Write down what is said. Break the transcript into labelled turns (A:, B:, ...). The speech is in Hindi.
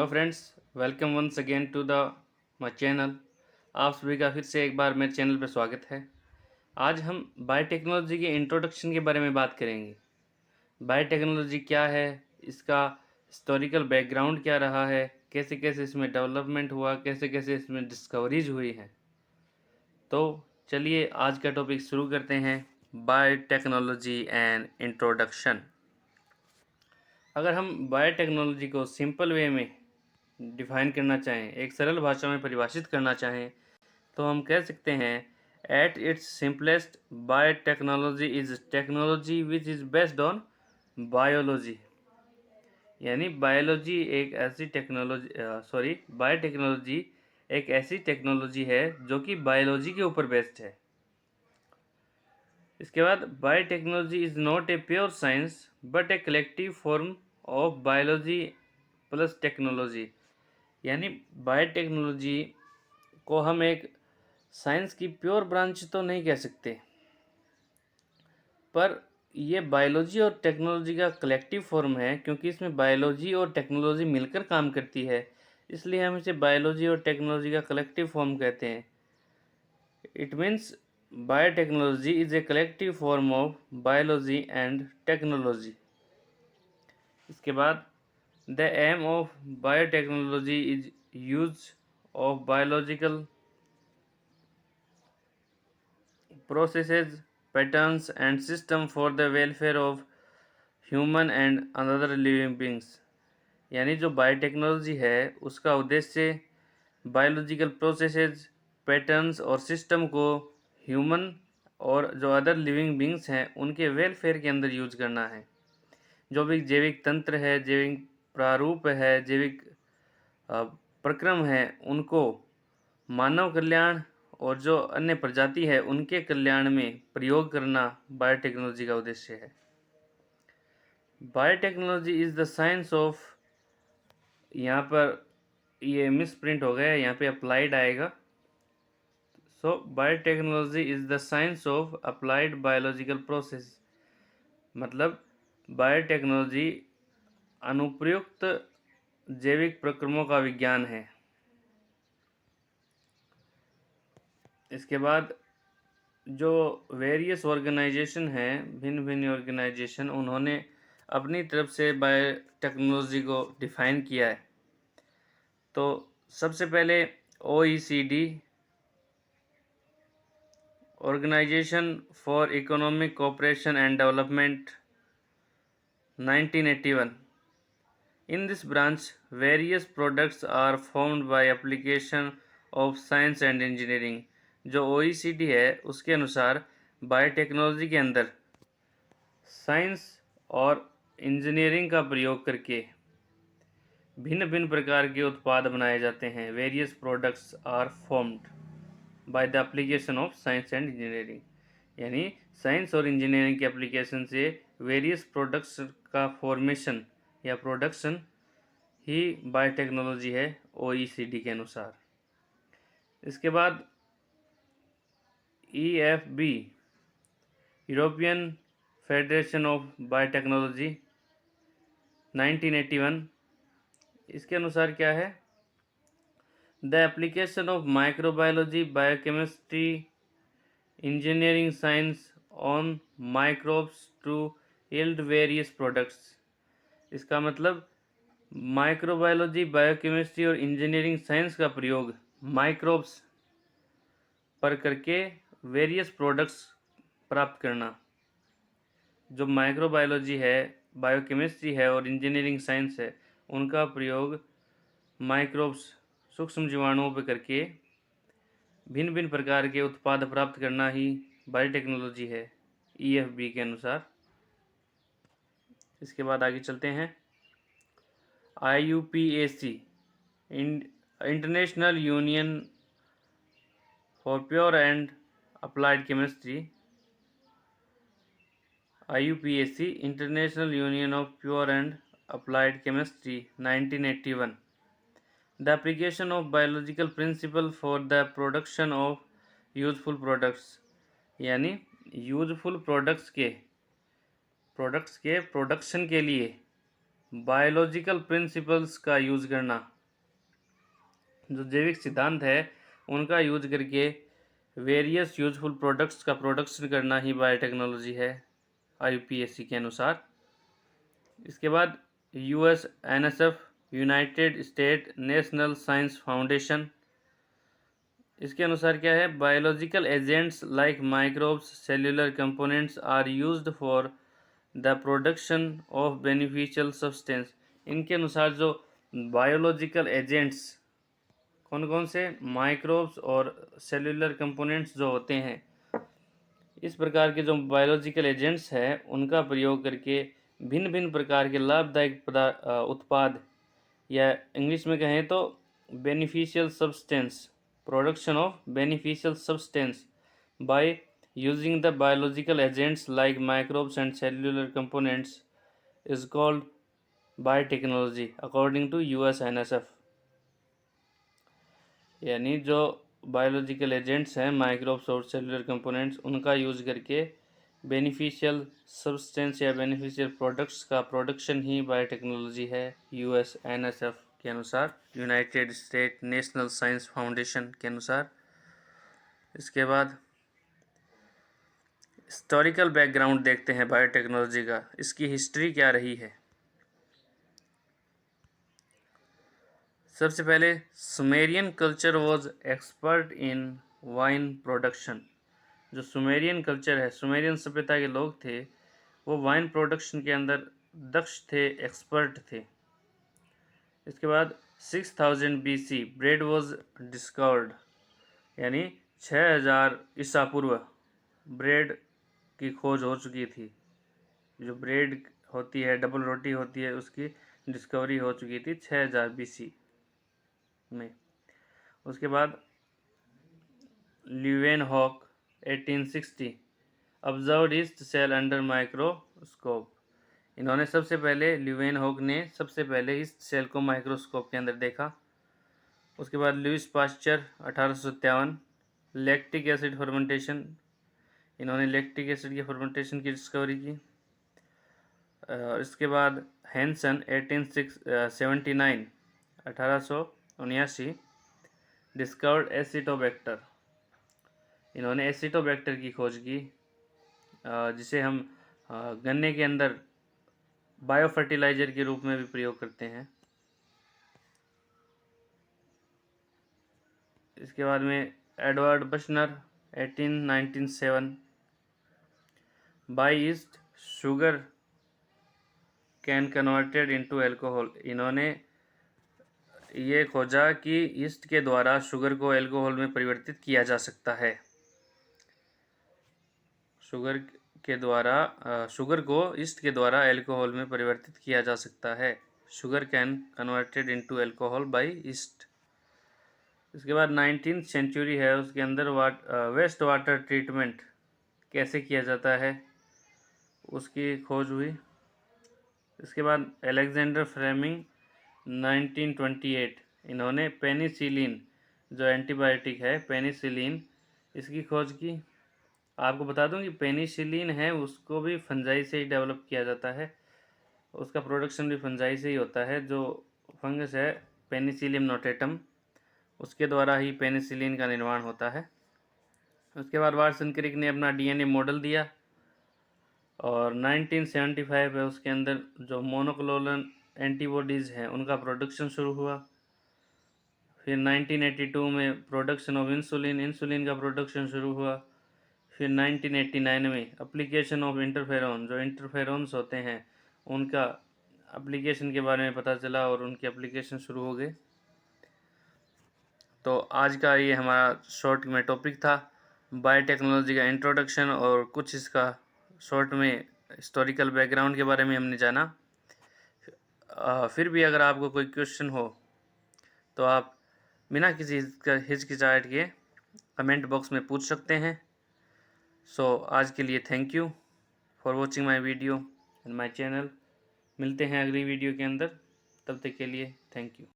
A: Friends, welcome once again to the my channel. आप सभी का फिर से एक बार मेरे चैनल पर स्वागत है। आज हम बायोटेक्नोलॉजी के इंट्रोडक्शन के बारे में बात करेंगे। बायोटेक्नोलॉजी क्या है, इसका हिस्टोरिकल बैकग्राउंड क्या रहा है, कैसे कैसे इसमें डेवलपमेंट हुआ, कैसे कैसे इसमें डिस्कवरीज हुई हैं। तो चलिए आज का टॉपिक शुरू करते हैं, बायोटेक्नोलॉजी एंड इंट्रोडक्शन। अगर हम बायोटेक्नोलॉजी को सिंपल वे में डिफाइन करना चाहें, एक सरल भाषा में परिभाषित करना चाहें, तो हम कह सकते हैं at its simplest biotechnology is technology which is based on biology. यानी बायोलॉजी एक ऐसी टेक्नोलॉजी बायोटेक्नोलॉजी एक ऐसी टेक्नोलॉजी है जो कि बायोलॉजी के ऊपर बेस्ड है। इसके बाद biotechnology is not a pure science but A collective form of biology plus technology. यानी बायोटेक्नोलॉजी को हम एक साइंस की प्योर ब्रांच तो नहीं कह सकते, पर ये बायोलॉजी और टेक्नोलॉजी का कलेक्टिव फॉर्म है, क्योंकि इसमें बायोलॉजी और टेक्नोलॉजी मिलकर काम करती है, इसलिए हम इसे बायोलॉजी और टेक्नोलॉजी का कलेक्टिव फॉर्म कहते हैं। It means biotechnology is a collective form of biology and technology. इसके बाद the aim of biotechnology is use of biological processes, patterns and system for the welfare of human and other living beings। यानी जो बायोटेक्नोलॉजी है उसका उद्देश्य बायोलॉजिकल प्रोसेसेस, पैटर्न्स और सिस्टम को ह्यूमन और जो अदर लिविंग बींग्स हैं उनके वेलफेयर के अंदर यूज करना है। जो भी जैविक तंत्र है, जैविक प्रारूप है, जैविक प्रक्रम है, उनको मानव कल्याण और जो अन्य प्रजाति है उनके कल्याण में प्रयोग करना बायोटेक्नोलॉजी का उद्देश्य है। Biotechnology is the science of, यहाँ पर ये मिस प्रिंट हो गया है, यहाँ पे अप्लाइड आएगा। So biotechnology is the science of applied biological process. मतलब बायोटेक्नोलॉजी अनुप्रयुक्त जैविक प्रक्रमों का विज्ञान है। इसके बाद जो वेरियस ऑर्गेनाइजेशन हैं, भिन्न भिन्न ऑर्गेनाइजेशन, उन्होंने अपनी तरफ से बायोटेक्नोलॉजी को डिफाइन किया है। तो सबसे पहले OECD, organization for economic cooperation and development, 1981। In this branch various products are formed by application of science and engineering. जो OECD है उसके अनुसार बायोटेक्नोलॉजी के अंदर साइंस और इंजीनियरिंग का प्रयोग करके भिन्न भिन्न प्रकार के उत्पाद बनाए जाते हैं। Various products are formed by the application of science and engineering. यानी साइंस और इंजीनियरिंग के एप्लीकेशन से वेरियस प्रोडक्ट्स का फॉर्मेशन या प्रोडक्शन ही बायोटेक्नोलॉजी है OECD के अनुसार। इसके बाद EFB, European federation of biotechnology, 1981। इसके अनुसार क्या है, the application of microbiology, biochemistry, engineering science on microbes to yield various products. इसका मतलब माइक्रोबायोलॉजी, बायोकेमिस्ट्री और इंजीनियरिंग साइंस का प्रयोग माइक्रोब्स पर करके वेरियस प्रोडक्ट्स प्राप्त करना। जो माइक्रोबायोलॉजी है, बायोकेमिस्ट्री है और इंजीनियरिंग साइंस है, उनका प्रयोग माइक्रोब्स, सूक्ष्म जीवाणुओं पर करके भिन्न भिन्न प्रकार के उत्पाद प्राप्त करना ही बायोटेक्नोलॉजी है EFB के अनुसार। इसके बाद आगे चलते हैं, IUPAC, international union for pure and applied chemistry, IUPAC, international union of pure and applied chemistry, 1981। The application of biological principle for the production of useful products. यानी यूजफुल प्रोडक्ट्स के प्रोडक्शन के लिए बायोलॉजिकल प्रिंसिपल्स का यूज़ करना जो जैविक सिद्धांत है उनका यूज करके वेरियस यूजफुल प्रोडक्ट्स का प्रोडक्शन करना ही बायोटेक्नोलॉजी है IUPAC के अनुसार। इसके बाद USNSF, united state national science foundation, इसके अनुसार क्या है, biological agents like microbes cellular components are used for the production of beneficial substance. इनके अनुसार जो बायोलॉजिकल एजेंट्स कौन कौन से, माइक्रोब्स और सेल्यूलर कंपोनेंट्स जो होते हैं, इस प्रकार के जो बायोलॉजिकल एजेंट्स हैं उनका प्रयोग करके भिन्न भिन्न प्रकार के लाभदायक उत्पाद, या इंग्लिश में कहें तो beneficial substance, production of beneficial substance by using the biological agents like microbes and cellular components is called biotechnology according to USNSF। यानी जो बायोलॉजिकल एजेंट्स हैं, माइक्रोब्स और सेलुलर कंपोनेंट्स, उनका यूज करके बेनिफिशियल सब्सटेंस या बेनिफिशियल प्रोडक्ट्स का प्रोडक्शन ही बायोटेक्नोलॉजी है USNSF के अनुसार, united state national science foundation के अनुसार। इसके बाद हिस्टोरिकल बैकग्राउंड देखते हैं बायोटेक्नोलॉजी का, इसकी हिस्ट्री क्या रही है। सबसे पहले Sumerian culture was expert in wine production. जो सुमेरियन कल्चर है, सुमेरियन सभ्यता के लोग थे, वो वाइन प्रोडक्शन के अंदर दक्ष थे, एक्सपर्ट थे। इसके बाद 6000 BC ब्रेड वॉज डिस्कवर्ड, यानी 6000 ईसा पूर्व ब्रेड की खोज हो चुकी थी। जो ब्रेड होती है, डबल रोटी होती है, उसकी डिस्कवरी हो चुकी थी 6000 BC में। उसके बाद Leeuwenhoek 1860 observed yeast cell under microscope. इन्होंने सबसे पहले, ल्यूवेनहॉक ने सबसे पहले ईस्ट सेल को माइक्रोस्कोप के अंदर देखा। उसके बाद Lewis pasture 1857 lactic acid fermentation, इन्होंने लैक्टिक एसिड के फर्मेंटेशन की डिस्कवरी की। इसके बाद हैंसन 1879 डिस्कवर्ड एसिटोबैक्टर, इन्होंने एसिटोबैक्टर की खोज की, जिसे हम गन्ने के अंदर बायो फर्टिलाइजर के रूप में भी प्रयोग करते हैं। इसके बाद में Edward Buchner 1897 by yeast sugar can converted into alcohol, इन्होंने ये खोजा कि ईस्ट के द्वारा शुगर को अल्कोहल में परिवर्तित किया जा सकता है। शुगर को ईस्ट के द्वारा अल्कोहल में परिवर्तित किया जा सकता है। Sugar can converted into alcohol by yeast. इसके बाद 19th सेंचुरी है, उसके अंदर वेस्ट वाटर ट्रीटमेंट कैसे किया जाता है उसकी खोज हुई। इसके बाद अलेक्जेंडर फ्लेमिंग 1928, इन्होंने पेनिसिलिन, जो एंटीबायोटिक है पेनिसिलिन, इसकी खोज की। आपको बता दूं कि पेनिसिलिन है उसको भी फंजाई से ही डेवलप किया जाता है, उसका प्रोडक्शन भी फंजाई से ही होता है। जो फंगस है पेनिसिलियम नोटेटम, उसके द्वारा ही पेनिसिलिन का निर्माण होता है। उसके बाद वाटसन क्रिक ने अपना DNA मॉडल दिया, और 1975 है, उसके अंदर जो मोनोक्लोनल एंटीबॉडीज़ हैं उनका प्रोडक्शन शुरू हुआ। फिर 1982 में प्रोडक्शन ऑफ इंसुलिन का प्रोडक्शन शुरू हुआ। फिर 1989 में एप्लीकेशन ऑफ इंटरफेरॉन, जो इंटरफेरॉन्स होते हैं उनका एप्लीकेशन के बारे में पता चला और उनके एप्लीकेशन शुरू हो गए। तो आज का ये हमारा शॉर्ट में टॉपिक था, बायोटेक्नोलॉजी का इंट्रोडक्शन, और कुछ इसका शॉर्ट में हिस्टोरिकल बैकग्राउंड के बारे में हमने जाना। फिर भी अगर आपको कोई क्वेश्चन हो तो आप बिना किसी हिचकिचाहट के कमेंट बॉक्स में पूछ सकते हैं। सो आज के लिए thank you for watching my video and my channel. मिलते हैं अगली वीडियो के अंदर, तब तक के लिए थैंक यू।